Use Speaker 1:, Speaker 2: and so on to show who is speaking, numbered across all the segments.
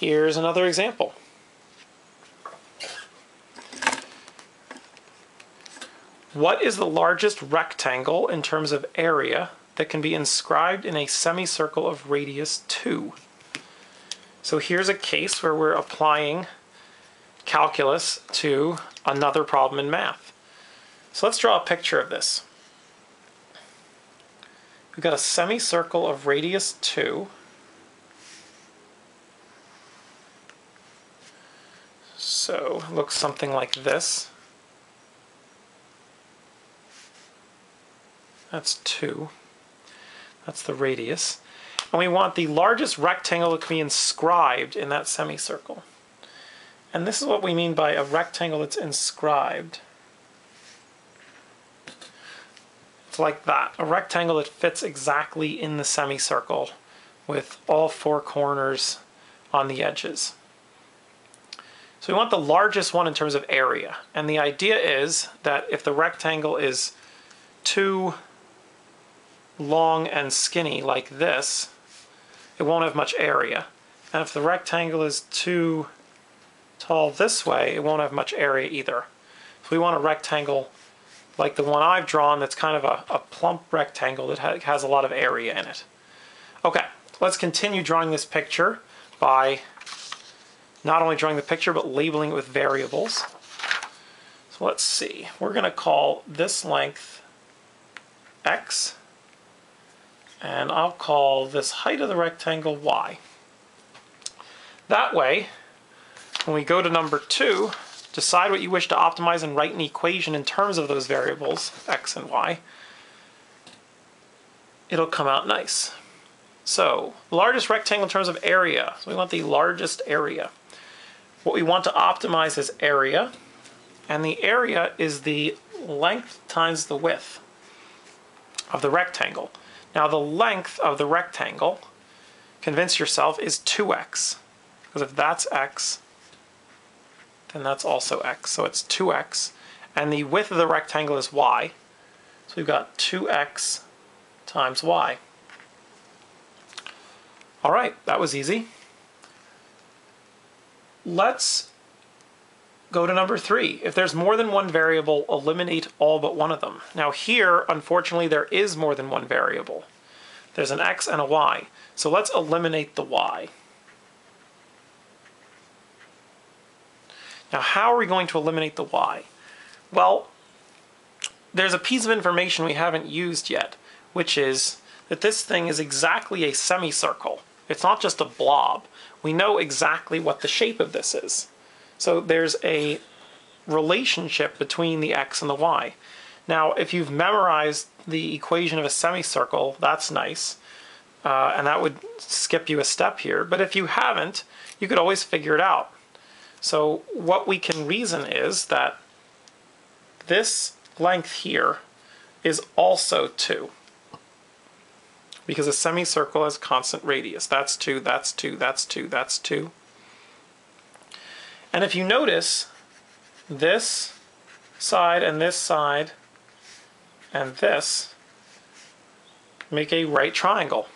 Speaker 1: Here's another example. What is the largest rectangle in terms of area that can be inscribed in a semicircle of radius 2? So here's a case where we're applying calculus to another problem in math. So let's draw a picture of this. We've got a semicircle of radius 2. So it looks something like this. That's 2. That's the radius. And we want the largest rectangle that can be inscribed in that semicircle. And this is what we mean by a rectangle that's inscribed. It's like that, a rectangle that fits exactly in the semicircle with all 4 corners on the edges. So we want the largest one in terms of area. And the idea is that if the rectangle is too long and skinny like this, it won't have much area. And if the rectangle is too tall this way, it won't have much area either. So we want a rectangle like the one I've drawn that's kind of a plump rectangle that has a lot of area in it. Okay, let's continue drawing this picture by not only drawing the picture but labeling it with variables. So let's see, we're going to call this length x, and I'll call this height of the rectangle y. That way, when we go to number 2, decide what you wish to optimize and write an equation in terms of those variables, x and y. It'll come out nice. So, largest rectangle in terms of area. So we want the largest area. What we want to optimize is area, and the area is the length times the width of the rectangle. Now the length of the rectangle, convince yourself, is 2x. Because if that's x, then that's also x. So it's 2x. And the width of the rectangle is y. So we've got 2x times y. All right, that was easy. Let's go to number 3. If there's more than one variable, eliminate all but one of them. Now here, unfortunately, there is more than one variable. There's an x and a y. So let's eliminate the y. Now how are we going to eliminate the y? Well, there's a piece of information we haven't used yet, which is that this thing is exactly a semicircle. It's not just a blob. We know exactly what the shape of this is. So there's a relationship between the x and the y. Now, if you've memorized the equation of a semicircle, that's nice. And that would skip you a step here. But if you haven't, you could always figure it out. So what we can reason is that this length here is also 2. Because a semicircle has constant radius. That's 2, that's 2, that's 2, that's 2. And if you notice, this side and this side and this make a right triangle.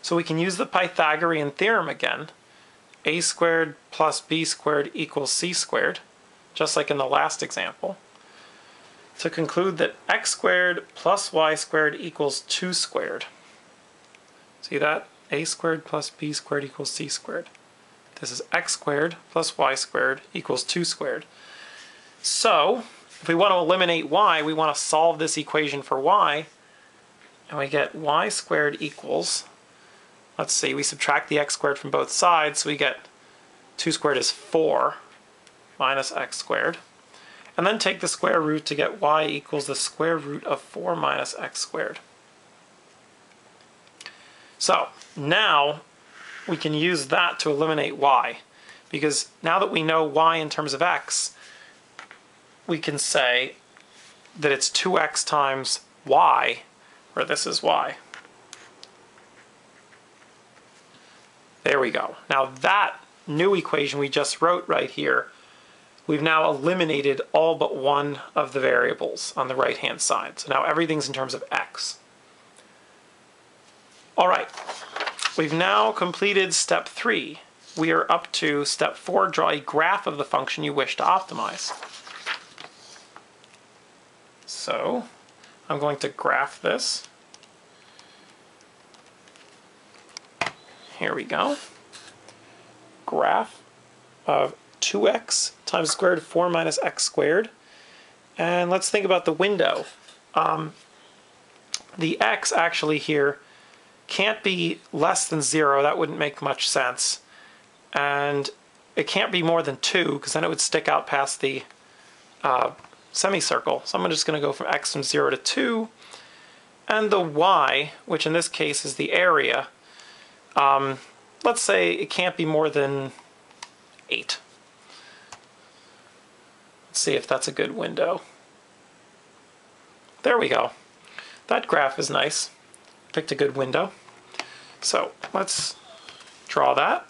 Speaker 1: So we can use the Pythagorean theorem again. A squared plus b squared equals c squared, just like in the last example, to conclude that x squared plus y squared equals 2 squared. See that? A squared plus b squared equals c squared. This is x squared plus y squared equals 2 squared. So, if we want to eliminate y, we want to solve this equation for y, and we get y squared equals, let's see, we subtract the x squared from both sides, so we get 2 squared is 4 minus x squared. And then take the square root to get y equals the square root of 4 minus x squared. So, now we can use that to eliminate y. Because now that we know y in terms of x, we can say that it's 2x times y, where this is y. There we go. Now that new equation we just wrote right here, we've now eliminated all but one of the variables on the right-hand side. So now everything's in terms of x. All right, we've now completed step 3. we are up to step 4, draw a graph of the function you wish to optimize. So I'm going to graph this. Here we go. Graph of 2x times the square root of 4 minus x squared. And let's think about the window. The x actually here can't be less than 0. That wouldn't make much sense. And it can't be more than 2, because then it would stick out past the semicircle. So I'm just going to go from x from 0 to 2. And the y, which in this case is the area, let's say it can't be more than 8. Let's see if that's a good window. There we go. That graph is nice. Picked a good window. So let's draw that.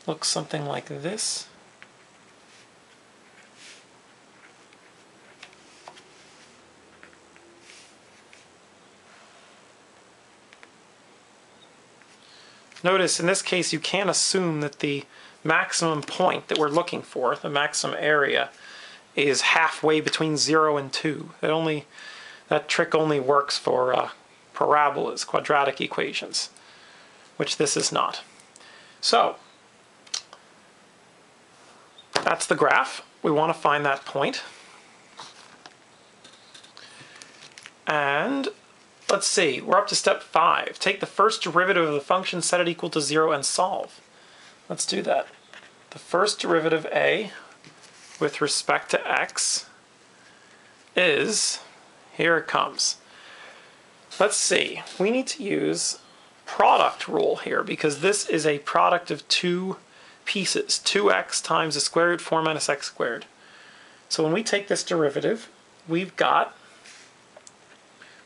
Speaker 1: Looks something like this. Notice in this case you can't assume that the maximum point that we're looking for, the maximum area, is halfway between 0 and 2. That trick only works for parabolas, quadratic equations, which this is not. So that's the graph. We want to find that point. And let's see, we're up to step 5. Take the first derivative of the function, set it equal to 0, and solve. Let's do that. The first derivative a with respect to x is, here it comes. Let's see, we need to use product rule here because this is a product of two pieces, 2x times the square root 4 minus x squared. So when we take this derivative, we've got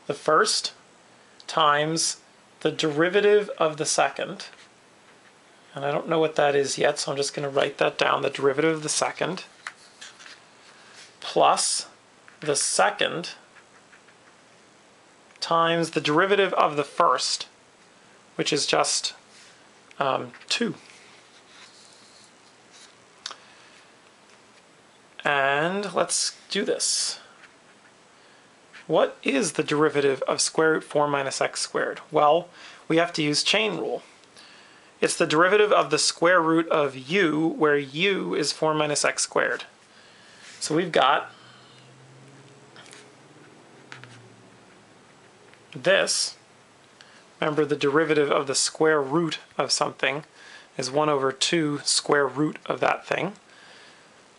Speaker 1: the first times the derivative of the second, and I don't know what that is yet, so I'm just going to write that down, the derivative of the second, plus the second times the derivative of the first, which is just 2. And let's do this. What is the derivative of square root 4 minus x squared? Well, we have to use chain rule. It's the derivative of the square root of u, where u is 4 minus x squared. So we've got this. Remember, the derivative of the square root of something is 1 over 2 square root of that thing,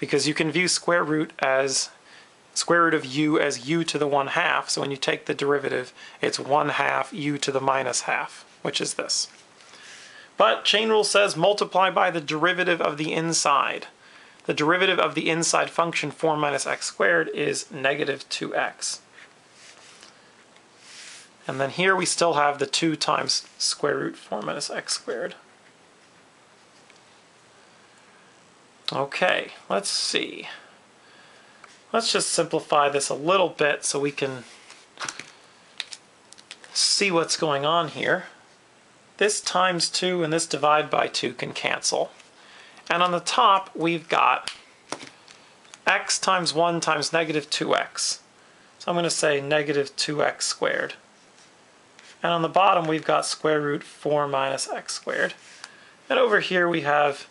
Speaker 1: because you can view square root of u as u to the 1/2, so when you take the derivative, it's 1/2 u to the minus half, which is this. But chain rule says multiply by the derivative of the inside. The derivative of the inside function 4 minus x squared is negative 2x. And then here we still have the 2 times square root 4 minus x squared. Okay, let's see. Let's just simplify this a little bit so we can see what's going on here. This times 2 and this divide by 2 can cancel. And on the top we've got x times 1 times negative 2x. So I'm going to say negative 2x squared. And on the bottom we've got square root 4 minus x squared. And over here we have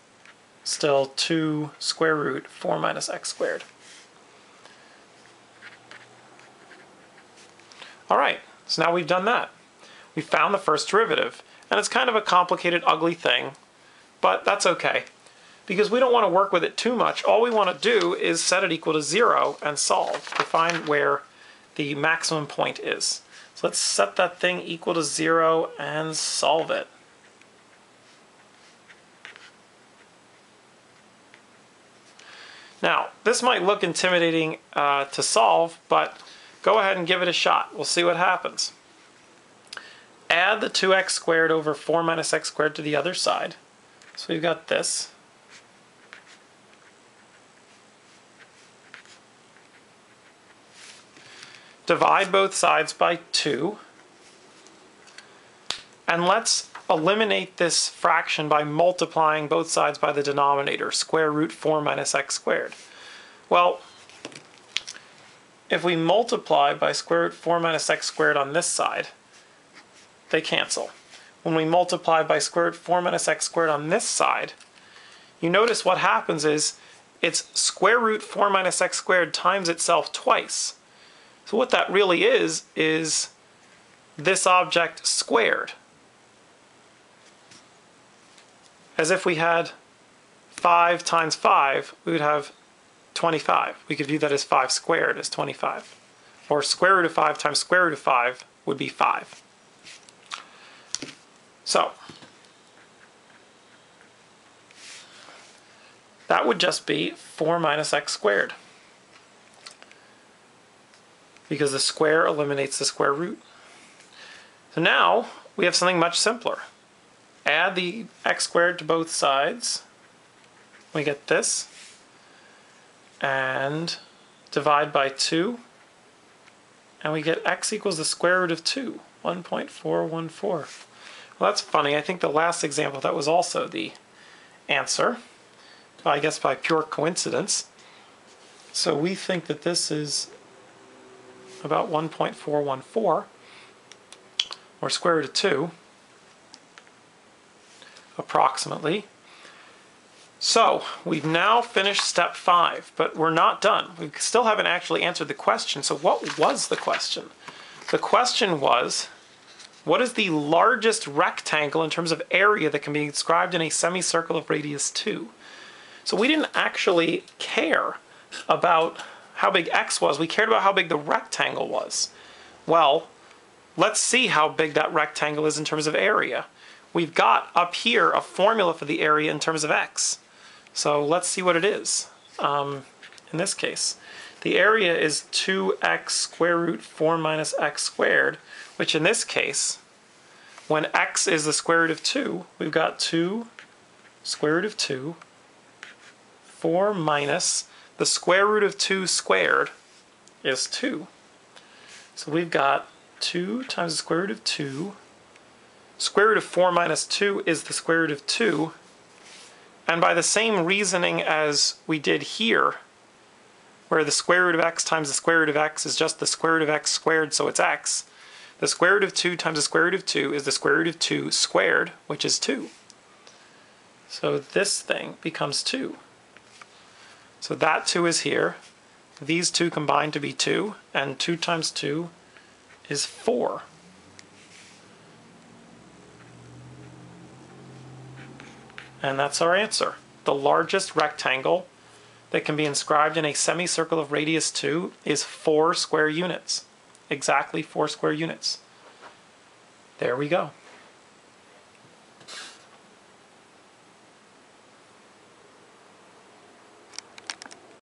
Speaker 1: still 2 square root 4 minus x squared. Alright, so now we've done that. We found the first derivative. And it's kind of a complicated, ugly thing, but that's okay. Because we don't want to work with it too much. All we want to do is set it equal to 0 and solve to find where the maximum point is. So let's set that thing equal to 0 and solve it. Now, this might look intimidating to solve, but go ahead and give it a shot. We'll see what happens. Add the 2x squared over 4 minus x squared to the other side. So we've got this. divide both sides by 2, and let's eliminate this fraction by multiplying both sides by the denominator, square root 4 minus x squared. Well, if we multiply by square root 4 minus x squared on this side, they cancel. When we multiply by square root 4 minus x squared on this side, you notice what happens is it's square root 4 minus x squared times itself twice. So what that really is this object squared. As if we had 5 times 5, we would have 25. We could view that as 5 squared as 25. Or square root of 5 times square root of 5 would be 5. So that would just be 4 minus x squared, because the square eliminates the square root. So now we have something much simpler. Add the x squared to both sides. We get this. And divide by 2. And we get x equals the square root of 2, 1.414. Well, that's funny. I think the last example, that was also the answer. I guess by pure coincidence. So we think that this is about 1.414, or square root of 2, approximately. So we've now finished step 5, but we're not done. We still haven't actually answered the question. So what was the question? The question was, what is the largest rectangle in terms of area that can be described in a semicircle of radius 2? So we didn't actually care about how big x was. We cared about how big the rectangle was. Well, let's see how big that rectangle is in terms of area. We've got up here a formula for the area in terms of x. So let's see what it is. In this case, the area is 2x square root 4 minus x squared, which in this case, when x is the square root of 2, we've got 2 square root of 2, 4 minus the square root of 2 squared is 2. So we've got 2 times the square root of 2. Square root of 4 minus 2 is the square root of 2. And by the same reasoning as we did here, where the square root of x times the square root of x is just the square root of x squared, so it's x, the square root of 2 times the square root of 2 is the square root of 2 squared, which is 2. So this thing becomes 2. So that 2 is here. These two combine to be 2, and 2 times 2 is 4. And that's our answer. The largest rectangle that can be inscribed in a semicircle of radius 2 is 4 square units. Exactly 4 square units. There we go.